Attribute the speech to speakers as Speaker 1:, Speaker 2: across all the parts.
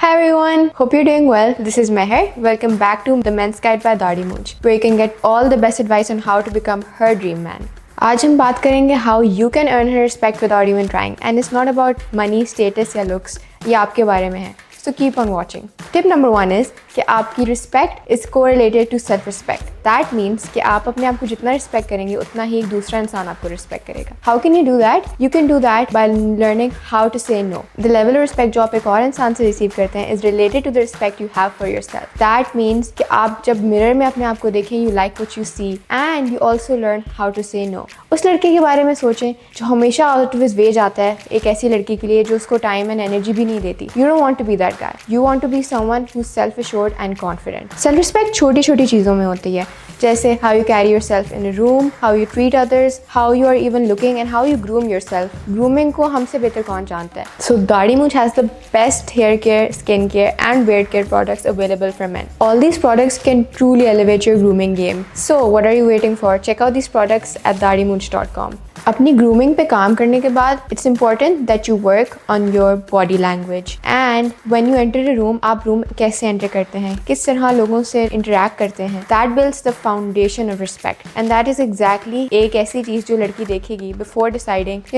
Speaker 1: Hi everyone, hope you're doing well. This is Meher. Welcome back to The Men's Guide by Daadi Mooj, where you can get all the best advice on how to become her dream man. आज हम बात करेंगे how you can earn her respect without even trying, and it's not about money, status या looks. ये आपके बारे में है. So keep on watching. Tip number 1 is कि आपकी respect is correlated to self-respect. That means कि आप अपने आप को जितना respect करेंगे उतना ही एक दूसरा इंसान आपको respect करेगा. How can you do that? You can do that by learning how to say no. The level of respect जो आप एक और इंसान से receive करते हैं is related to the respect you have for yourself. That means कि आप जब mirror में अपने आप को देखें, you like what you see and you also learn how to say no. उस लड़के के बारे में सोचें जो हमेशा out of his way जाता है एक ऐसी लड़की के लिए जो उसको time and energy भी नहीं देती. You don't want to be that guy. You want to be someone who's self-assured and confident. Self-respect छोटी छोटी चीज़ों में होती है, जैसे how you carry yourself in a room, how you treat others, how you are even looking and how you groom yourself. Grooming को हमसे बेहतर कौन जानता है? So Daadi Mooj has the best hair care, skin care and beard care products available for men. All these products can truly elevate your grooming game. So what are you waiting for? Check out these products at daadimooj.com. अपनी grooming पे काम करने के बाद it's important that you work on your body language and when you enter a room, आप room कैसे enter करते हैं, किस तरह लोगों से इंटरेक्ट करते हैं, that builds the foundation of respect and that is exactly एक ऐसी चीज़ जो लड़की देखेगी before deciding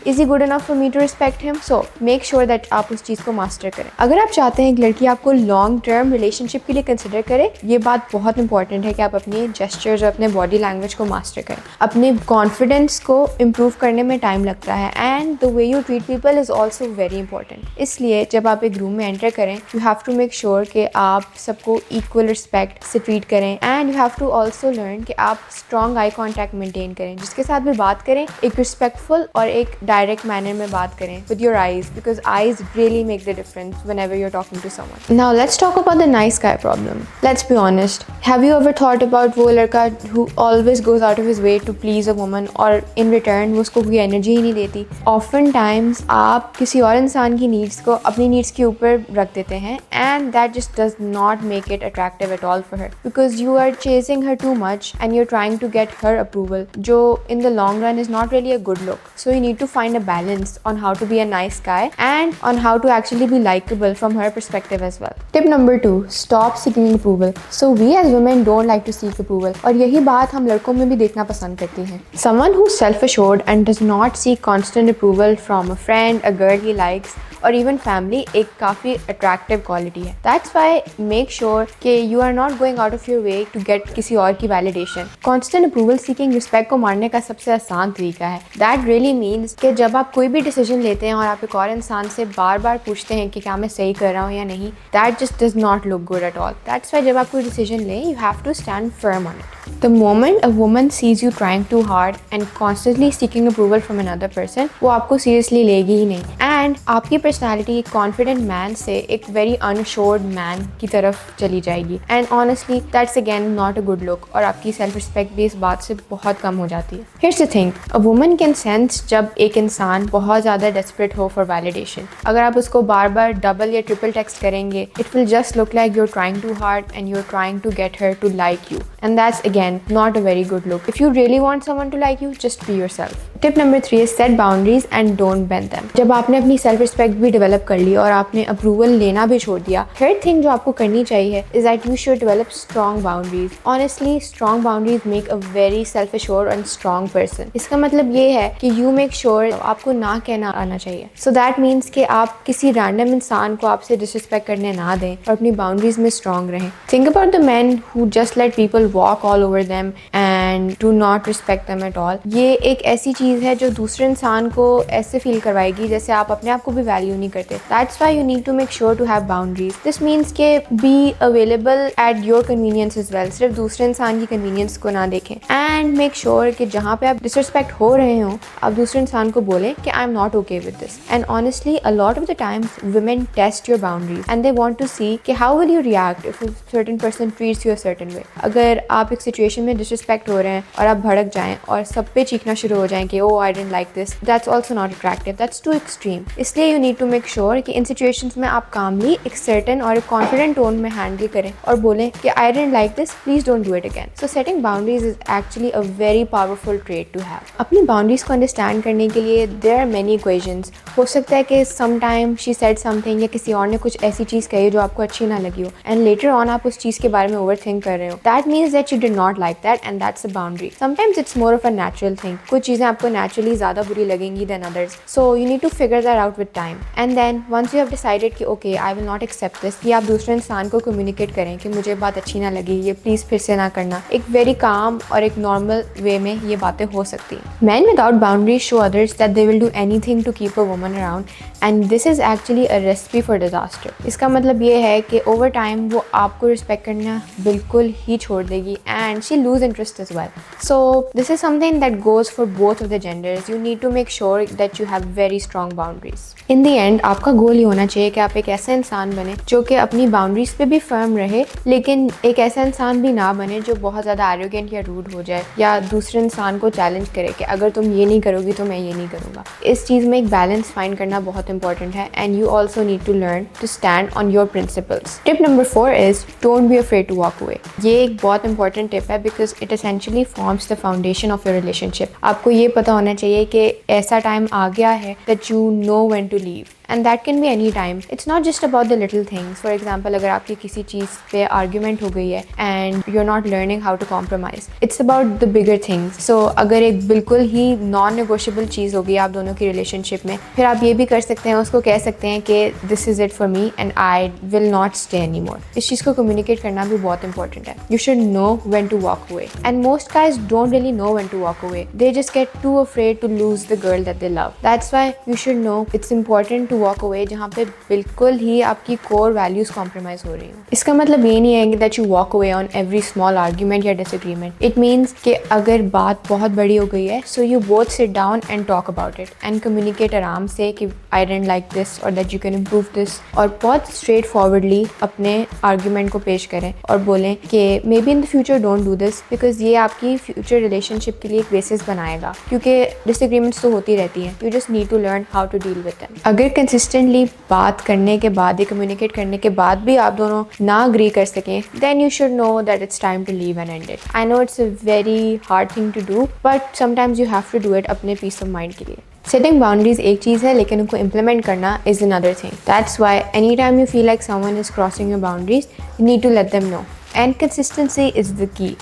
Speaker 1: is he good enough for me to respect him. So make sure that आप उस चीज़ को मास्टर करें. अगर आप चाहते हैं एक लड़की आपको लॉन्ग टर्म रिलेशनशिप के लिए कंसिडर करे, ये बात बहुत इंपॉर्टेंट है कि आप अपने जेस्चर्स और अपने बॉडी लैंग्वेज को मास्टर करें. अपने कॉन्फिडेंस को इम्प्रूव करने में टाइम लगता है and the way you treat people is also very important. इसलिए जब आप एक रूम में एंटर करें, you have to make sure कि आप सबको इक्वल रिस्पेक्ट से ट्रीट करें and you have to also learn कि आप स्ट्रॉन्ग आई कॉन्टैक्ट मेंटेन करें. जिसके साथ भी बात करें एक रिस्पेक्टफुल और एक डायरेक्ट मैनर में बात करें with your eyes, because eyes really make the difference whenever you are talking to someone. Now let's talk about the nice guy problem. Let's be honest, have you ever thought about वो लड़का who always goes out of his way to please a woman और in return वो उसको कोई energy ही नहीं देती. Often times आप किसी और इंसान की नीड्स को अपनी नीड्स के ऊपर रख देते हैं and that just does not make it attractive at all for her, because you are chasing her too much and you are trying to get her approval, जो in the long run is not really a good look. So you need to find a balance on how to be a nice guy and on how to actually be likeable from her perspective as well. Tip number 2, stop seeking approval. So we as women don't like to seek approval, और यही बात हम लड़कों में भी देखना पसंद करती हैं. Someone who self assured and does not seek constant approval from a friend, a girl he likes or even family एक काफ़ी attractive quality है. That's why make sure कि you are not going out of your way to get किसी और की validation. Constant approval seeking respect को मारने का सबसे आसान तरीका है. That really means कि जब आप कोई भी decision लेते हैं और आप एक और इंसान से बार बार पूछते हैं कि क्या मैं सही कर रहा हूँ या नहीं, that just does not look good at all. That's why जब आप कोई decision लें, you have to stand firm on it. The moment a woman sees you trying too hard and constantly seeking approval from another person, वो आपको seriously लेगी ही नहीं and आपकी personality एक confident man से एक very unassured man की तरफ चली जाएगी and honestly that's again not a good look और आपकी self respect भी इस बात से बहुत कम हो जाती है. Here's the thing, a woman can sense जब एक इंसान बहुत ज़्यादा desperate हो for validation. अगर आप उसको बार बार double या triple text करेंगे, it will just look like you're trying too hard and you're trying to get her to like you, and that's again not a very good look. If you really want someone to like you, just be yourself. Tip number 3 is set boundaries and don't bend them. जब आपने अपनी self respect भी develop कर ली और आपने approval लेना भी छोड़ दिया, third thing जो आपको करनी चाहिए is that you should develop strong boundaries. Honestly, strong boundaries make a very self assured and strong person. इसका मतलब ये है कि you make sure आपको ना कहना आना चाहिए. So that means कि आप किसी random इंसान को आपसे disrespect करने ना दें और अपनी boundaries में strong रहें. Think about the men who just let people walk all over them and do not respect them at all. ये एक ऐसी चीज़ है जो दूसरे इंसान को ऐसे फील करवाएगी जैसे आप अपने आप को भी वैल्यू नहीं करते. That's why you need to make sure to have boundaries. This means कि be available at your convenience as well. सिर्फ दूसरे इंसान की convenience को ना देखें and make sure कि जहाँ पे आप disrespect हो रहे हो आप दूसरे इंसान को बोलें कि I'm not okay with this. And honestly, a lot of the times women test your boundaries and they want to see कि how will you react if a certain person treats you a certain way. अगर आप एक situation में disrespect हो रहे हैं और आप भड़क जाएं और सब पे चीखना शुरू हो जाएं कि oh I didn't like this, that's also not attractive, that's too extreme. इसलिए you need to make sure कि इन सिचुएशंस में आप कामली एक सर्टेन और एक कॉन्फिडेंट टोन में हैंडल करें और बोलें कि I didn't like this, please don't do it again. So setting boundaries is actually a very powerful trait to have. अपनी बाउंड्रीज को अंडरस्टैंड करने के लिए देयर आर मेनी इक्वेशंस। हो सकता है कि some time she said something या किसी और ने कुछ ऐसी चीज़ कही जो आपको अच्छी ना लगी हो एंड लेटर ऑन आप उस चीज़ के बारे में ओवर थिंक कर रहे हो, that means that you did not like that and that's a boundary. Sometimes it's more of a natural thing. कुछ चीज़ें आपको नेचुरली ज़्यादा बुरी लगेंगी then others, so you need to figure that out with time and then once you have decided कि okay I will not accept this, कि आप दूसरे इंसान को कम्युनिकेट करें कि मुझे बात अच्छी ना लगी, ये प्लीज़ फिर से ना करना। एक वेरी काम और एक नॉर्मल वे में ये बातें हो सकती हैं। Man without boundaries show others that they will do anything to keep a woman around and this is actually a recipe for disaster. इसका मतलब ये है कि ओवर टाइम वो आपको रिस्पेक्ट करना बिल्कुल ही छोड़ देगी and she lose interest as well. So this is something that goes for both of the genders. You need to make sure that you have very strong boundaries. In the end आपका goal ये होना चाहिए कि आप एक ऐसा इंसान बने जो कि अपनी बाउंड्रीज पे भी फर्म रहे, लेकिन एक ऐसा इंसान भी ना बने जो बहुत ज़्यादा एरोगेंट या रूड हो जाए या दूसरे इंसान को चैलेंज करे कि अगर तुम ये नहीं करोगी तो मैं ये नहीं करूँगा। इस चीज़ में एक बैलेंस फाइंड करना बहुत इंपॉर्टेंट है and you also need to learn to stand on your principles. Tip number 4 is don't be afraid to walk away. ये एक बहुत इंपॉर्टेंट टिप है because it essentially forms the foundation of your relationship. आपको ये पता होना चाहिए कि ऐसा टाइम आ गया है that you know when to leave and that can be any time. It's not just about the little things. For example, अगर आपकी किसी चीज़ पे argument हो गई है and you're not learning how to compromise, it's about the bigger things. So अगर एक बिल्कुल ही non-negotiable चीज़ होगी आप दोनों की relationship में, फिर आप ये भी कर सकते हैं, उसको कह सकते हैं कि this is it for me and I will not stay anymore. इस चीज़ को communicate करना भी बहुत important है. You should know when to walk away. And most guys don't really know when to walk away. They just get too afraid to lose the girl that they love. That's why you should know it's important to walk away जहाँ पे बिल्कुल ही आपकी core values compromise हो रही हो। इसका मतलब ये नहीं है that you walk away on every small argument या डिसएग्रीमेंट। इट मीन्स कि अगर बात बहुत बड़ी हो गई है so you both sit down and talk about it and communicate आराम से कि आई डिडंट लाइक दिस और that you can improve this, और बहुत स्ट्रेट फॉरवर्डली अपने आर्ग्यूमेंट को पेश करें और बोलें कि may be in the future don't do this, because ये आपकी फ्यूचर रिलेशनशिप के लिए एक बेसिस बनाएगा, क्योंकि डिसएग्रीमेंट्स तो होती रहती हैं। You just need to learn how to deal with them. अगर कंसिस्टेंटली बात करने के बाद या कम्युनिकेट करने के बाद भी आप दोनों ना अग्री कर सकें, then you should know that it's time to leave and end it. I know it's a very hard thing to do but sometimes you have to do it अपने पीस ऑफ माइंड के लिए। Setting boundaries एक चीज़ है लेकिन उनको implement करना is another thing. That's why any time you feel like someone is crossing your boundaries you need to let them know and consistency is the key.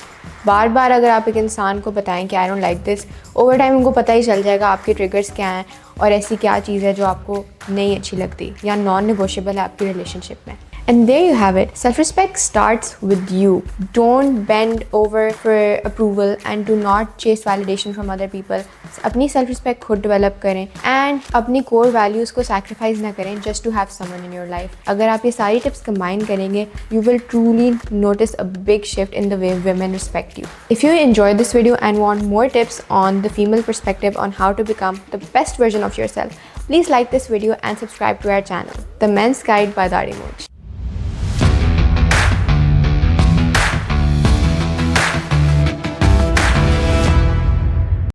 Speaker 1: बार बार अगर आप एक इंसान को बताएं कि I don't like this, over time उनको पता ही चल जाएगा आपके ट्रिगर्स क्या हैं और ऐसी क्या चीज़ है जो आपको नहीं अच्छी लगती या नॉन नेगोशिएबल है आपकी रिलेशनशिप में। And there you have it. Self-respect starts with you. Don't bend over for approval and do not chase validation from other people. अपनी self-respect खुद develop करें and अपनी core values को sacrifice ना करें just to have someone in your life. अगर आप ये सारी tips combine करेंगे, you will truly notice a big shift in the way women respect you. If you enjoyed this video and want more tips on the female perspective on how to become the best version of yourself, please like this video and subscribe to our channel, The Men's Guide by Daadi Moj.